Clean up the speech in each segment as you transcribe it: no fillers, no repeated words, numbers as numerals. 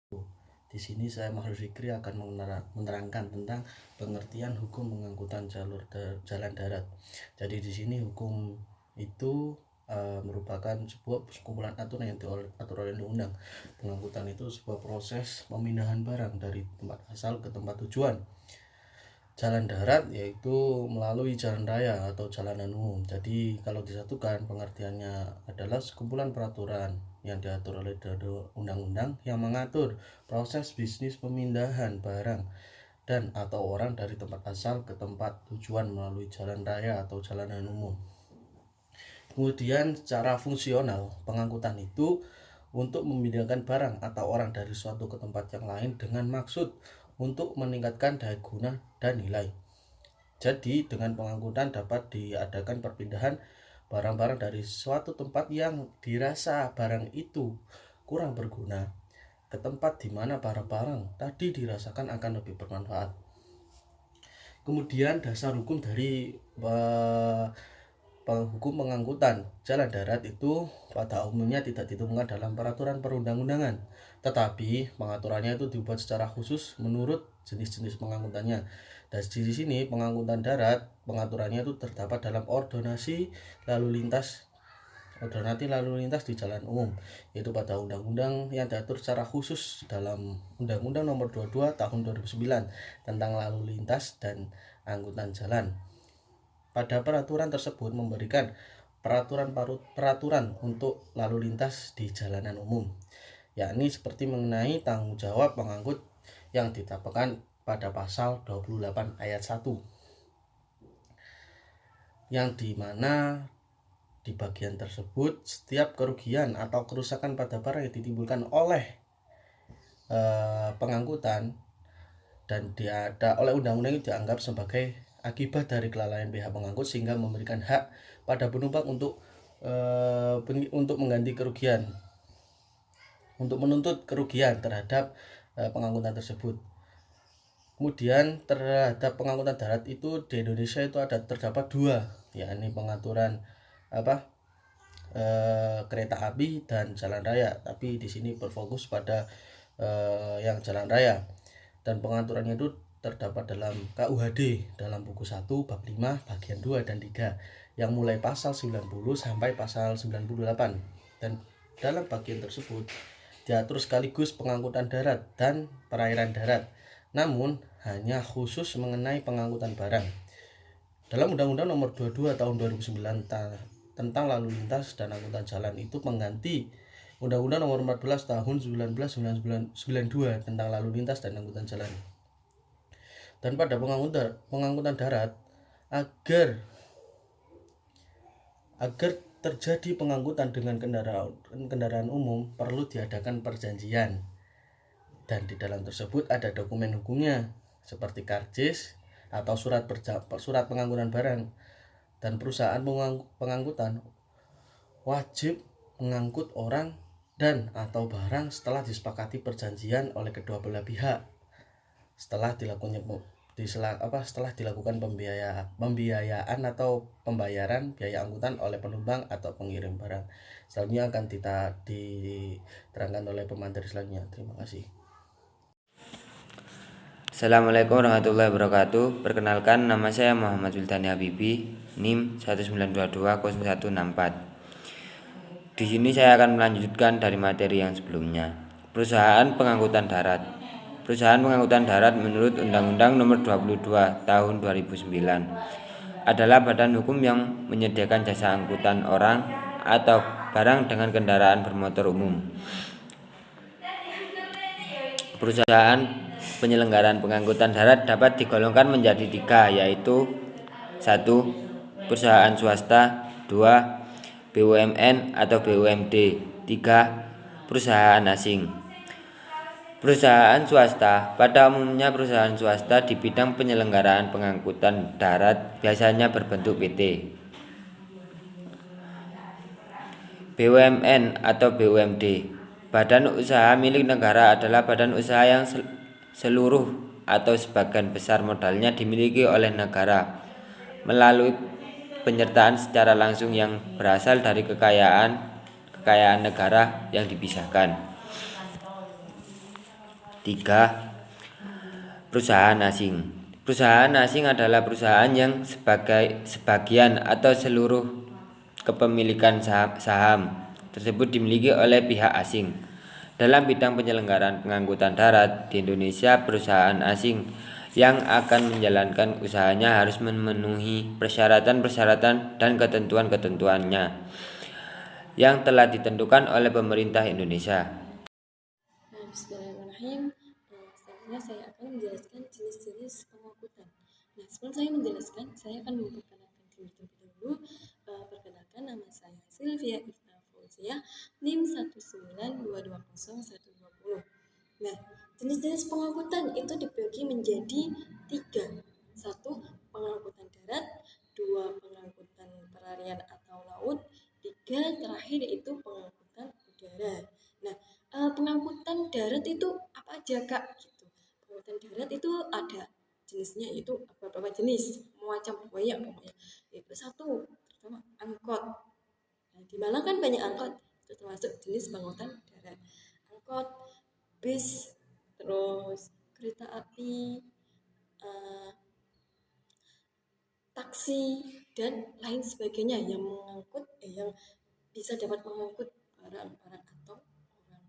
Di sini saya Mahrul Fikri akan menerangkan tentang pengertian hukum pengangkutan jalan darat. Jadi di sini hukum itu merupakan sebuah kumpulan aturan yang diatur oleh undang-undang. Pengangkutan itu sebuah proses pemindahan barang dari tempat asal ke tempat tujuan. Jalan darat yaitu melalui jalan raya atau jalanan umum. Jadi kalau disatukan pengertiannya adalah sekumpulan peraturan yang diatur oleh undang-undang yang mengatur proses bisnis pemindahan barang dan atau orang dari tempat asal ke tempat tujuan melalui jalan raya atau jalanan umum. Kemudian secara fungsional, pengangkutan itu untuk memindahkan barang atau orang dari suatu ke tempat yang lain dengan maksud untuk meningkatkan daya guna dan nilai. Jadi dengan pengangkutan dapat diadakan perpindahan barang-barang dari suatu tempat yang dirasa barang itu kurang berguna ke tempat di mana barang-barang tadi dirasakan akan lebih bermanfaat. Kemudian dasar hukum dari hukum pengangkutan jalan darat itu pada umumnya tidak ditemukan dalam peraturan perundang-undangan, tetapi pengaturannya itu dibuat secara khusus menurut jenis-jenis pengangkutannya. Dan di sini pengangkutan darat pengaturannya itu terdapat dalam ordonansi lalu lintas di jalan umum, yaitu pada undang-undang yang diatur secara khusus dalam Undang-Undang Nomor 22 Tahun 2009 tentang lalu lintas dan angkutan jalan. Pada peraturan tersebut memberikan peraturan untuk lalu lintas di jalanan umum, yakni seperti mengenai tanggung jawab pengangkut yang ditetapkan pada pasal 28 ayat 1, yang dimana di bagian tersebut setiap kerugian atau kerusakan pada barang yang ditimbulkan oleh pengangkutan dan oleh undang-undang itu dianggap sebagai akibat dari kelalaian pihak pengangkut sehingga memberikan hak pada penumpang untuk mengganti kerugian, untuk menuntut kerugian terhadap pengangkutan tersebut. Kemudian terhadap pengangkutan darat itu di Indonesia itu terdapat dua, yakni pengaturan kereta api dan jalan raya. Tapi di sini berfokus pada yang jalan raya, dan pengaturannya itu terdapat dalam KUHD dalam buku 1 bab 5 bagian 2 dan 3 yang mulai pasal 90 sampai pasal 98. Dan dalam bagian tersebut diatur sekaligus pengangkutan darat dan perairan darat, namun hanya khusus mengenai pengangkutan barang. Dalam Undang-Undang Nomor 22 Tahun 2009 tentang lalu lintas dan angkutan jalan itu mengganti Undang-Undang Nomor 14 Tahun 1992 tentang lalu lintas dan angkutan jalan. Dan pada pengangkutan darat, agar terjadi pengangkutan dengan kendaraan umum perlu diadakan perjanjian, dan di dalam tersebut ada dokumen hukumnya seperti karcis atau surat pengangkutan barang. Dan perusahaan pengangkutan wajib mengangkut orang dan atau barang setelah disepakati perjanjian oleh kedua belah pihak, setelah dilakukan pembiayaan atau pembayaran biaya angkutan oleh penumpang atau pengirim barang. Selanjutnya akan diterangkan oleh pemateri selanjutnya. Terima kasih. Assalamualaikum warahmatullahi wabarakatuh. Perkenalkan, nama saya Muhammad Sultani Habibi, NIM 192200164. Di sini saya akan melanjutkan dari materi yang sebelumnya. Perusahaan pengangkutan darat. Perusahaan pengangkutan darat menurut Undang-Undang Nomor 22 Tahun 2009 adalah badan hukum yang menyediakan jasa angkutan orang atau barang dengan kendaraan bermotor umum. Perusahaan penyelenggaraan pengangkutan darat dapat digolongkan menjadi 3, yaitu 1. Perusahaan swasta, 2. BUMN atau BUMD, 3. Perusahaan asing. Perusahaan swasta. Pada umumnya perusahaan swasta di bidang penyelenggaraan pengangkutan darat biasanya berbentuk PT. BUMN atau BUMD. Badan usaha milik negara adalah badan usaha yang seluruh atau sebagian besar modalnya dimiliki oleh negara melalui penyertaan secara langsung yang berasal dari kekayaan negara yang dipisahkan. 3. Perusahaan asing. Perusahaan asing adalah perusahaan yang sebagian atau seluruh kepemilikan saham tersebut dimiliki oleh pihak asing. Dalam bidang penyelenggaraan pengangkutan darat di Indonesia, perusahaan asing yang akan menjalankan usahanya harus memenuhi persyaratan-persyaratan dan ketentuan-ketentuannya yang telah ditentukan oleh pemerintah Indonesia. Bismillahirrahmanirrahim. Selanjutnya saya akan menjelaskan jenis-jenis pengangkutan. Nah, sebelum saya menjelaskan, saya akan memperkenalkan diri terlebih dahulu. Perkenalkan, nama saya Sylvia Ifta Fauzia, NIM 192202120. Nah, jenis-jenis pengangkutan itu dibagi menjadi 3. 1. Pengangkutan darat, 2. Pengangkutan perarian atau laut, 3. Terakhir yaitu pengangkutan udara. Nah, pengangkutan darat itu apa aja, Kak? Gitu. Pengangkutan darat itu ada jenisnya, yaitu beberapa jenis, macam banyak pokoknya. Yaitu 1, pertama angkot. Nah, di Malang kan banyak angkot, itu termasuk jenis pengangkutan darat. Angkot, bis, terus kereta api, taksi dan lain sebagainya yang mengangkut yang bisa dapat mengangkut barang-barang atau orang,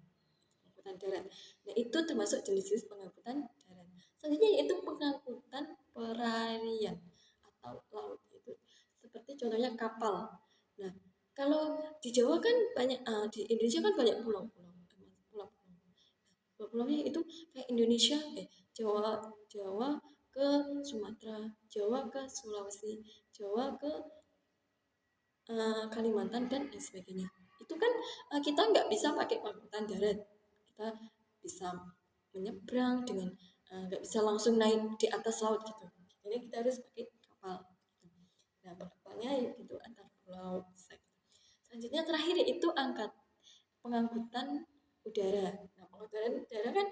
pengangkutan darat. Nah, itu termasuk jenis-jenis pengangkutan darat. Selanjutnya yaitu pengangkutan perarian atau laut, itu seperti contohnya kapal. Nah, kalau di Jawa kan banyak, di Indonesia kan banyak pulau-pulau. Pulau-pulaunya itu kayak Indonesia, Jawa ke Sumatera, Jawa ke Sulawesi, Jawa ke Kalimantan dan lain sebagainya. Itu kan kita nggak bisa pakai pengangkutan darat, kita bisa menyeberang dengan nggak bisa langsung naik di atas laut gitu. Jadi kita harus pakai kapal. Nah, kapalnya itu antar pulau. Selanjutnya terakhir itu pengangkutan udara. Nah, pengangkutan udara kan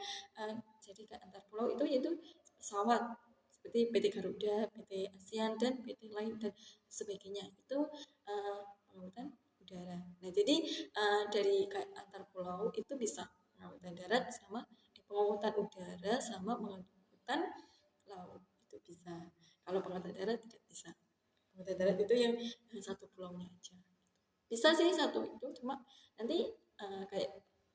jadi ke antar pulau itu yaitu pesawat seperti PT Garuda, PT ASEAN dan PT lain dan sebagainya. Itu pengangkutan udara. Nah, jadi dari antar pulau itu bisa pengangkutan darat sama pengangkutan udara sama pengangkutan laut itu bisa. Kalau pengangkutan darat tidak bisa. Pengangkutan darat itu yang satu pulaunya aja. Bisa sih satu itu, cuma nanti kayak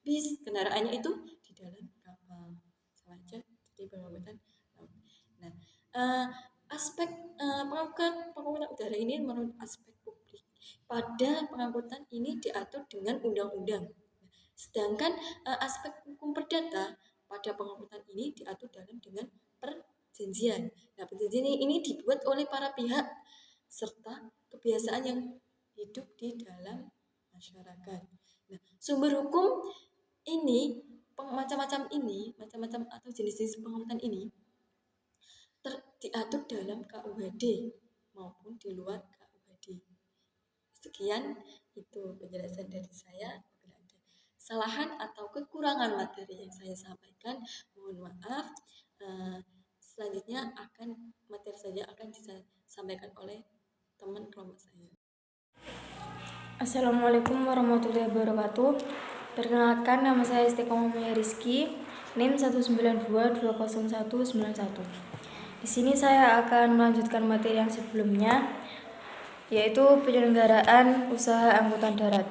bis kendaraannya itu di dalam kapal sama aja jadi pengangkutan laut. Nah, aspek pengangkutan udara ini menurut aspek publik pada pengangkutan ini diatur dengan undang-undang. Sedangkan aspek hukum perdata pada pengangkutan ini diatur dengan perjanjian. Nah, perjanjian ini dibuat oleh para pihak serta kebiasaan yang hidup di dalam masyarakat. Nah, sumber hukum ini macam-macam atau jenis-jenis pengangkutan ini diatur dalam KUHD maupun di luar KUHD. Sekian itu penjelasan dari saya. Bila ada kesalahan atau kekurangan materi yang saya sampaikan, mohon maaf. Selanjutnya materi saja akan disampaikan oleh teman kelompok saya. Assalamualaikum warahmatullahi wabarakatuh. Perkenalkan, nama saya Istiqomah Rizky, NIM 192201191. Di sini saya akan melanjutkan materi yang sebelumnya, yaitu penyelenggaraan usaha angkutan darat.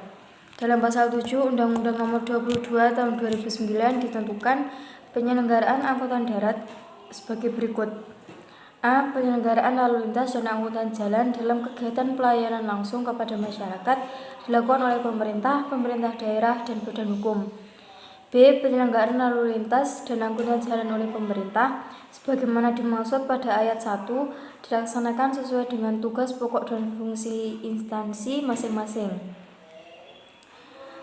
Dalam pasal 7 Undang-Undang Nomor 22 Tahun 2009 ditentukan penyelenggaraan angkutan darat sebagai berikut. A. Penyelenggaraan lalu lintas dan angkutan jalan dalam kegiatan pelayanan langsung kepada masyarakat dilakukan oleh pemerintah daerah, dan badan hukum. B. Penyelenggaraan lalu lintas dan angkutan jalan oleh pemerintah sebagaimana dimaksud pada ayat 1 dilaksanakan sesuai dengan tugas pokok dan fungsi instansi masing-masing.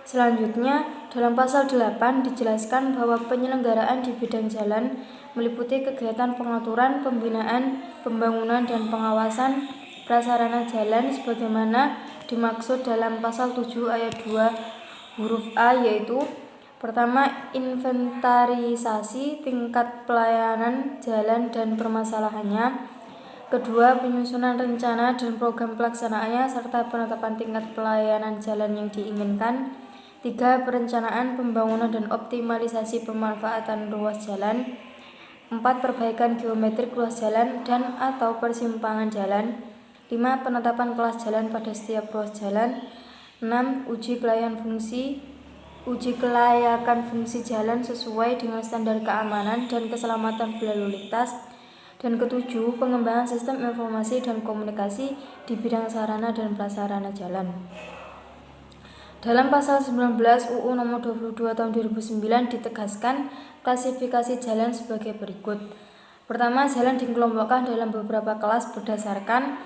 Selanjutnya, dalam pasal 8 dijelaskan bahwa penyelenggaraan di bidang jalan meliputi kegiatan pengaturan, pembinaan, pembangunan, dan pengawasan prasarana jalan sebagaimana dimaksud dalam pasal 7 ayat 2 huruf A, yaitu pertama, inventarisasi tingkat pelayanan jalan dan permasalahannya. Kedua, penyusunan rencana dan program pelaksanaannya serta penetapan tingkat pelayanan jalan yang diinginkan. 3. Perencanaan, pembangunan, dan optimalisasi pemanfaatan ruas jalan. 4. Perbaikan geometrik ruas jalan dan atau persimpangan jalan. 5. Penetapan kelas jalan pada setiap ruas jalan. 6. Uji kelayakan fungsi jalan sesuai dengan standar keamanan dan keselamatan berlalu lintas. Dan ke-7, pengembangan sistem informasi dan komunikasi di bidang sarana dan prasarana jalan. Dalam pasal 19 UU nomor 22 tahun 2009 ditegaskan klasifikasi jalan sebagai berikut. Pertama, jalan dikelompokkan dalam beberapa kelas berdasarkan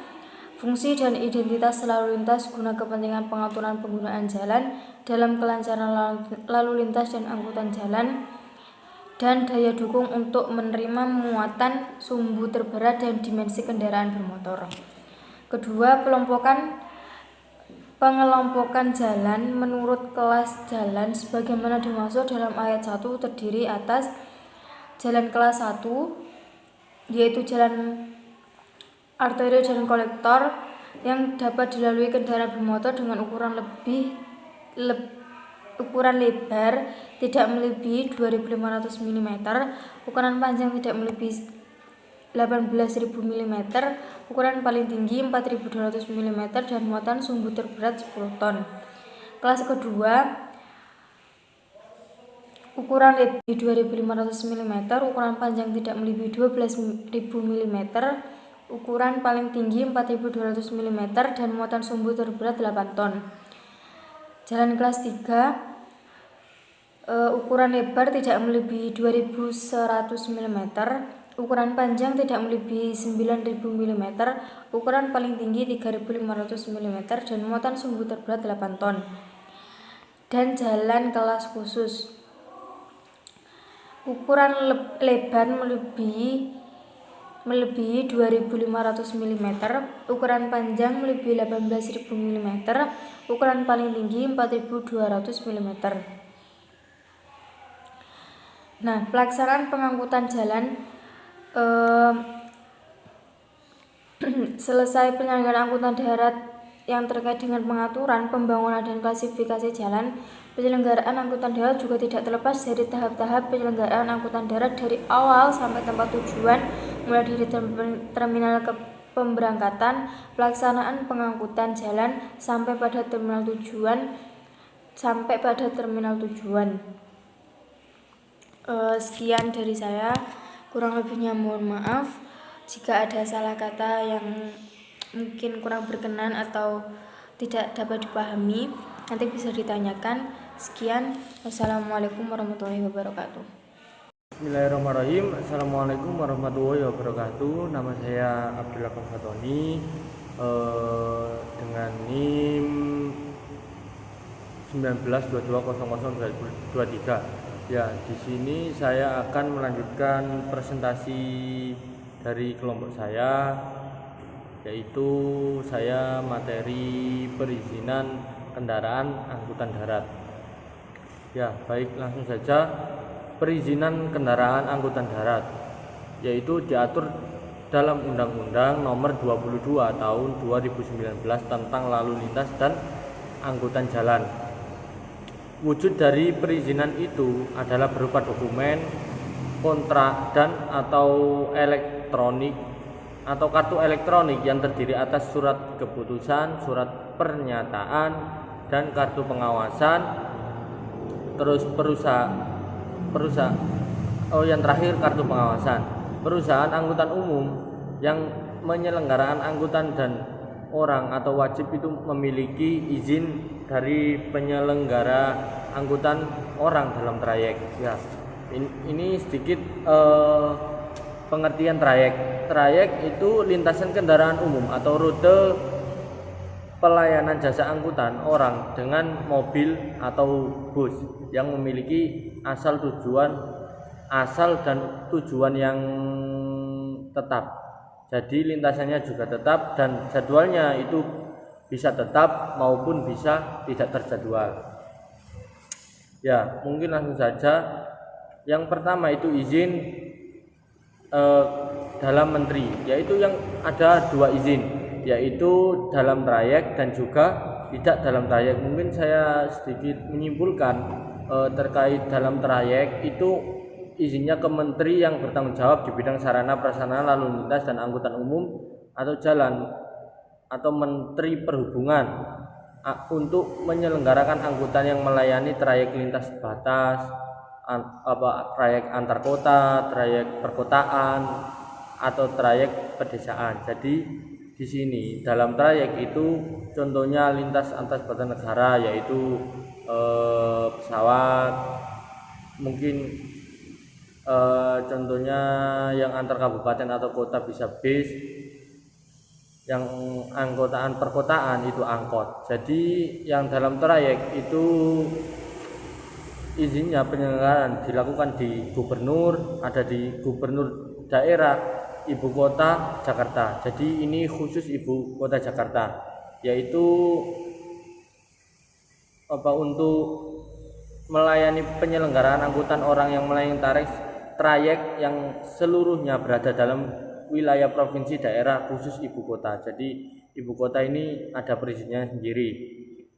fungsi dan identitas lalu lintas guna kepentingan pengaturan penggunaan jalan dalam kelancaran lalu lintas dan angkutan jalan dan daya dukung untuk menerima muatan sumbu terberat dan dimensi kendaraan bermotor. Kedua, pengelompokan jalan menurut kelas jalan sebagaimana dimaksud dalam ayat 1 terdiri atas jalan kelas 1 yaitu jalan arteri dan kolektor yang dapat dilalui kendaraan bermotor dengan ukuran lebar tidak melebihi 2.500 mm, ukuran panjang tidak melebihi 18.000 mm, ukuran paling tinggi 4.200 mm, dan muatan sumbu terberat 10 ton. Kelas kedua, ukuran lebih 2.500 mm, ukuran panjang tidak melebihi 12.000 mm, ukuran paling tinggi 4.200 mm, dan muatan sumbu terberat 8 ton. Jalan kelas 3, ukuran lebar tidak melebihi 2.100 mm, ukuran panjang tidak melebihi 9.000 mm, ukuran paling tinggi 3.500 mm, dan muatan sumbu terberat 8 ton. Dan jalan kelas khusus, ukuran lebar melebihi 2.500 mm, ukuran panjang melebihi 18.000 mm, ukuran paling tinggi 4.200 mm. Nah, pelaksanaan pengangkutan jalan selesai penyelenggaraan angkutan darat yang terkait dengan pengaturan, pembangunan, dan klasifikasi jalan, penyelenggaraan angkutan darat juga tidak terlepas dari tahap-tahap penyelenggaraan angkutan darat dari awal sampai tempat tujuan, mulai dari terminal ke pemberangkatan, pelaksanaan pengangkutan jalan sampai pada terminal tujuan. Sekian dari saya. Kurang lebihnya mohon maaf jika ada salah kata yang mungkin kurang berkenan atau tidak dapat dipahami, nanti bisa ditanyakan. Sekian, wassalamualaikum warahmatullahi wabarakatuh. Bismillahirrahmanirrahim. Assalamualaikum warahmatullahi wabarakatuh. Nama saya Abdullah Fatoni dengan NIM 1922002023. Ya, di sini saya akan melanjutkan presentasi dari kelompok saya, yaitu saya materi perizinan kendaraan angkutan darat. Ya, baik, langsung saja. Perizinan kendaraan angkutan darat yaitu diatur dalam Undang-Undang Nomor 22 Tahun 2019 tentang lalu lintas dan angkutan jalan. Wujud dari perizinan itu adalah berupa dokumen, kontrak, dan atau elektronik atau kartu elektronik yang terdiri atas surat keputusan, surat pernyataan, dan kartu pengawasan. Terus yang terakhir kartu pengawasan. Perusahaan angkutan umum yang menyelenggarakan angkutan dan orang atau wajib itu memiliki izin dari penyelenggara angkutan orang dalam trayek. Ya, ini sedikit pengertian trayek. Trayek itu lintasan kendaraan umum atau rute pelayanan jasa angkutan orang dengan mobil atau bus yang memiliki asal dan tujuan yang tetap. Jadi lintasannya juga tetap dan jadwalnya itu bisa tetap maupun bisa tidak terjadwal. Ya, mungkin langsung saja. Yang pertama itu izin dalam menteri, yaitu yang ada 2 izin, yaitu dalam trayek dan juga tidak dalam trayek. Mungkin saya sedikit menyimpulkan terkait dalam trayek itu izinnya ke menteri yang bertanggung jawab di bidang sarana prasarana lalu lintas dan angkutan umum atau jalan, atau menteri perhubungan untuk menyelenggarakan angkutan yang melayani trayek lintas batas, trayek antar kota, trayek perkotaan, atau trayek pedesaan. Jadi di sini dalam trayek itu contohnya lintas antar batas negara, yaitu pesawat, mungkin contohnya yang antar kabupaten atau kota bisa bis, yang angkutan perkotaan itu angkot. Jadi yang dalam trayek itu izinnya penyelenggaraan dilakukan di gubernur, ada di gubernur daerah ibu kota Jakarta. Jadi ini khusus ibu kota Jakarta, yaitu untuk melayani penyelenggaraan angkutan orang yang melayani trayek yang seluruhnya berada dalam wilayah provinsi daerah khusus ibu kota. Jadi ibu kota ini ada perizinannya sendiri,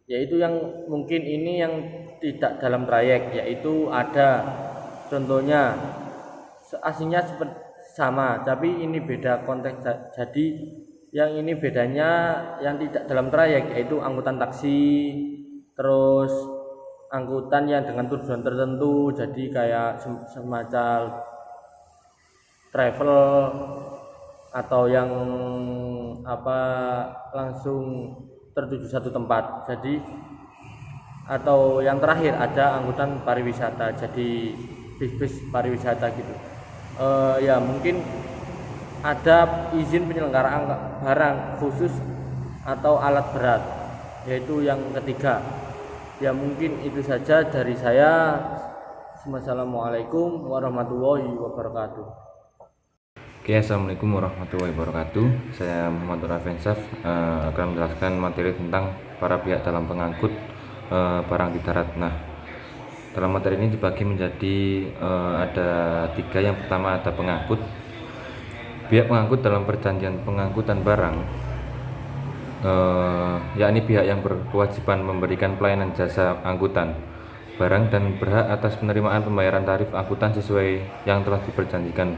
yaitu yang mungkin ini yang tidak dalam trayek, yaitu ada contohnya aslinya seperti sama tapi ini beda konteks. Jadi yang ini bedanya yang tidak dalam trayek, yaitu angkutan taksi, terus angkutan yang dengan tujuan tertentu, jadi kayak semacam travel, atau yang langsung tertuju satu tempat. Jadi atau yang terakhir ada angkutan pariwisata, jadi bis pariwisata gitu. Ya mungkin ada izin penyelenggaraan barang khusus atau alat berat, yaitu yang ketiga. Ya mungkin itu saja dari saya. Wassalamualaikum warahmatullahi wabarakatuh. Oke, assalamualaikum warahmatullahi wabarakatuh. Saya Muhammad Rafensaf akan menjelaskan materi tentang para pihak dalam pengangkut barang di darat. Nah, dalam materi ini dibagi menjadi ada 3. Yang pertama ada pengangkut. Pihak pengangkut dalam perjanjian pengangkutan barang, yakni pihak yang berkewajiban memberikan pelayanan jasa angkutan barang dan berhak atas penerimaan pembayaran tarif angkutan sesuai yang telah diperjanjikan.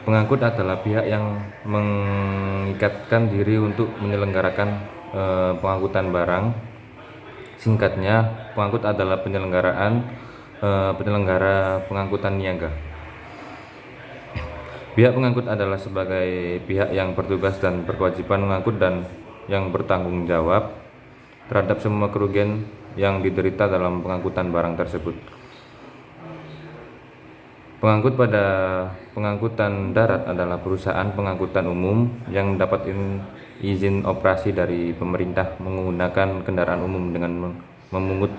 Pengangkut adalah pihak yang mengikatkan diri untuk menyelenggarakan pengangkutan barang. Singkatnya, pengangkut adalah penyelenggara pengangkutan niaga. Pihak pengangkut adalah sebagai pihak yang bertugas dan berkewajiban mengangkut dan yang bertanggung jawab terhadap semua kerugian yang diderita dalam pengangkutan barang tersebut. Pengangkut pada pengangkutan darat adalah perusahaan pengangkutan umum yang mendapat izin operasi dari pemerintah menggunakan kendaraan umum dengan memungut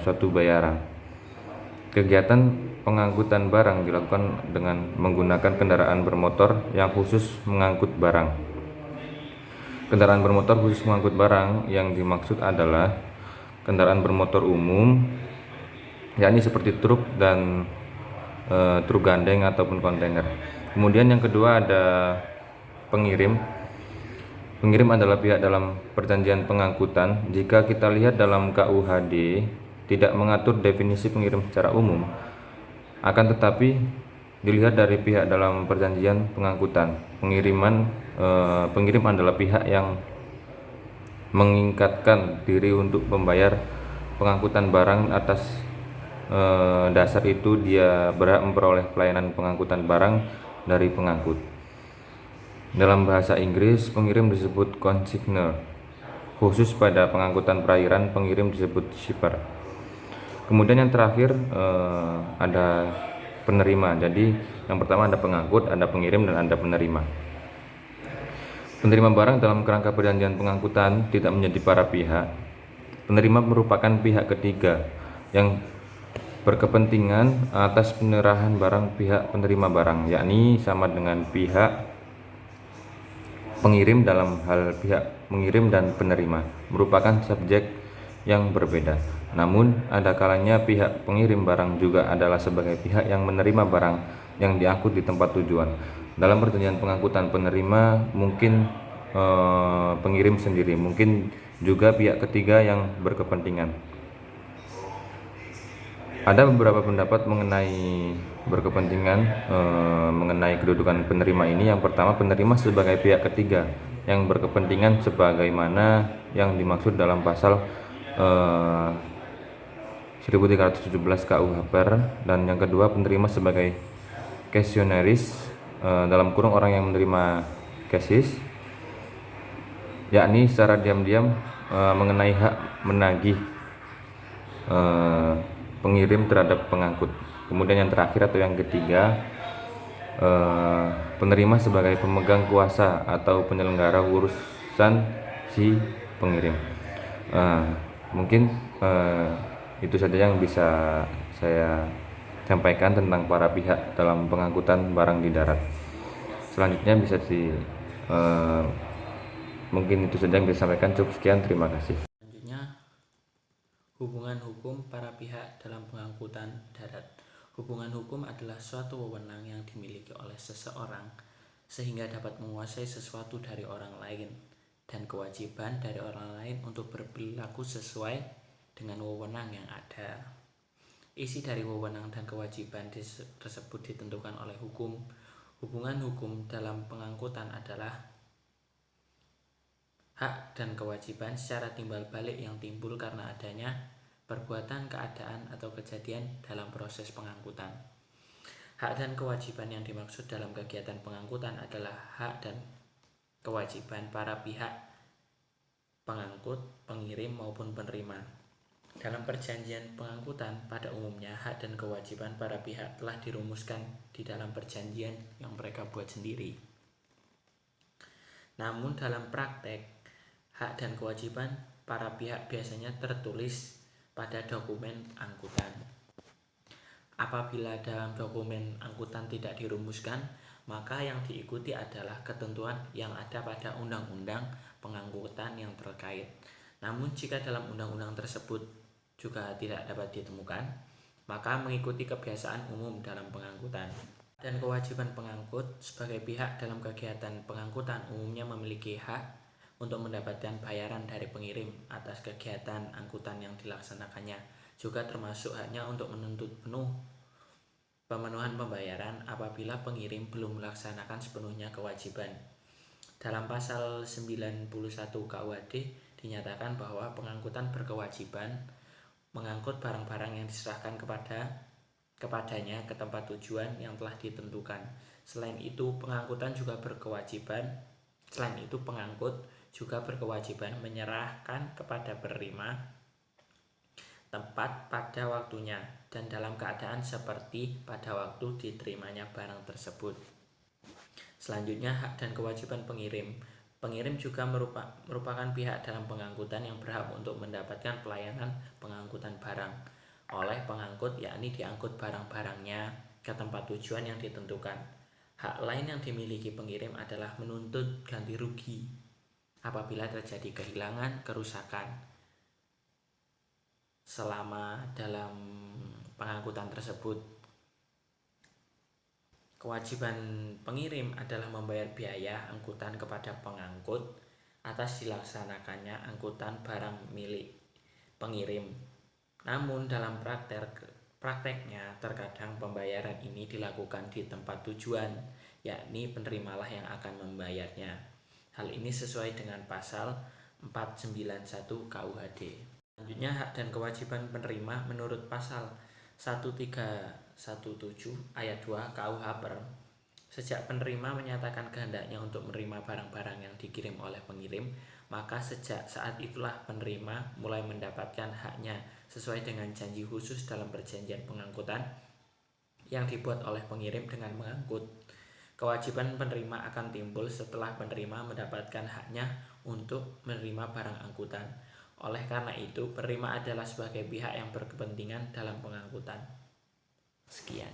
suatu bayaran. Kegiatan pengangkutan barang dilakukan dengan menggunakan kendaraan bermotor yang khusus mengangkut barang. Kendaraan bermotor khusus mengangkut barang yang dimaksud adalah kendaraan bermotor umum, yakni seperti truk dan truk gandeng ataupun kontainer. Kemudian yang kedua ada pengirim. Pengirim adalah pihak dalam perjanjian pengangkutan. Jika kita lihat dalam KUHD tidak mengatur definisi pengirim secara umum, akan tetapi dilihat dari pihak dalam perjanjian pengangkutan. Pengirim adalah pihak yang mengikatkan diri untuk membayar pengangkutan barang. Atas dasar itu dia berhak memperoleh pelayanan pengangkutan barang dari pengangkut. Dalam bahasa Inggris, pengirim disebut consignor. Khusus pada pengangkutan perairan, pengirim disebut shipper. Kemudian yang terakhir ada penerima. Jadi yang pertama ada pengangkut, ada pengirim, dan ada penerima. Penerima barang dalam kerangka perjanjian pengangkutan tidak menjadi para pihak. Penerima merupakan pihak ketiga yang berkepentingan atas penyerahan barang pihak penerima barang, yakni sama dengan pihak pengirim. Dalam hal pihak pengirim dan penerima merupakan subjek yang berbeda. Namun ada kalanya pihak pengirim barang juga adalah sebagai pihak yang menerima barang yang diangkut di tempat tujuan. Dalam perjanjian pengangkutan, penerima mungkin pengirim sendiri, mungkin juga pihak ketiga yang berkepentingan. Ada beberapa pendapat mengenai berkepentingan mengenai kedudukan penerima ini. Yang pertama, penerima sebagai pihak ketiga yang berkepentingan sebagaimana yang dimaksud dalam pasal 1317 KUHP, dan yang kedua, penerima sebagai questionnaires dalam kurung orang yang menerima cases, yakni secara diam-diam mengenai hak menagih pengirim terhadap pengangkut. Kemudian yang terakhir atau yang ketiga, penerima sebagai pemegang kuasa atau penyelenggara urusan si pengirim. Mungkin itu saja yang bisa saya sampaikan tentang para pihak dalam pengangkutan barang di darat. Selanjutnya bisa mungkin itu saja yang bisa sampaikan. Cukup sekian, terima kasih. Selanjutnya, hubungan hukum para pihak dalam pengangkutan darat. Hubungan hukum adalah suatu wewenang yang dimiliki oleh seseorang sehingga dapat menguasai sesuatu dari orang lain, dan kewajiban dari orang lain untuk berperilaku sesuai dengan wewenang yang ada. Isi dari wewenang dan kewajiban tersebut ditentukan oleh hukum. Hubungan hukum dalam pengangkutan adalah hak dan kewajiban secara timbal balik yang timbul karena adanya perbuatan, keadaan, atau kejadian dalam proses pengangkutan. Hak dan kewajiban yang dimaksud dalam kegiatan pengangkutan adalah hak dan kewajiban para pihak pengangkut, pengirim, maupun penerima. Dalam perjanjian pengangkutan, pada umumnya hak dan kewajiban para pihak telah dirumuskan di dalam perjanjian yang mereka buat sendiri. Namun dalam praktek, hak dan kewajiban para pihak biasanya tertulis pada dokumen angkutan. Apabila dalam dokumen angkutan tidak dirumuskan, maka yang diikuti adalah ketentuan yang ada pada undang-undang pengangkutan yang terkait. Namun jika dalam undang-undang tersebut juga tidak dapat ditemukan, maka mengikuti kebiasaan umum dalam pengangkutan. Dan kewajiban pengangkut sebagai pihak dalam kegiatan pengangkutan umumnya memiliki hak untuk mendapatkan bayaran dari pengirim atas kegiatan angkutan yang dilaksanakannya, juga termasuk haknya untuk menuntut pemenuhan pembayaran apabila pengirim belum melaksanakan sepenuhnya kewajiban. Dalam pasal 91 KUHD dinyatakan bahwa pengangkutan berkewajiban mengangkut barang-barang yang diserahkan kepadanya ke tempat tujuan yang telah ditentukan. Selain itu, pengangkut juga berkewajiban menyerahkan kepada penerima tempat pada waktunya dan dalam keadaan seperti pada waktu diterimanya barang tersebut. Selanjutnya, hak dan kewajiban pengirim. Pengirim juga merupakan pihak dalam pengangkutan yang berhak untuk mendapatkan pelayanan pengangkutan barang oleh pengangkut, yakni diangkut barang-barangnya ke tempat tujuan yang ditentukan. Hak lain yang dimiliki pengirim adalah menuntut ganti rugi apabila terjadi kehilangan, kerusakan selama dalam pengangkutan tersebut. Kewajiban pengirim adalah membayar biaya angkutan kepada pengangkut atas dilaksanakannya angkutan barang milik pengirim. Namun dalam prakteknya terkadang pembayaran ini dilakukan di tempat tujuan, yakni penerimalah yang akan membayarnya. Hal ini sesuai dengan pasal 491 KUHD. Selanjutnya, hak dan kewajiban penerima menurut pasal 1317 ayat 2 KUHP. Sejak penerima menyatakan kehendaknya untuk menerima barang-barang yang dikirim oleh pengirim, maka sejak saat itulah penerima mulai mendapatkan haknya sesuai dengan janji khusus dalam perjanjian pengangkutan yang dibuat oleh pengirim dengan mengangkut. Kewajiban penerima akan timbul setelah penerima mendapatkan haknya untuk menerima barang angkutan. Oleh karena itu, penerima adalah sebagai pihak yang berkepentingan dalam pengangkutan. Sekian.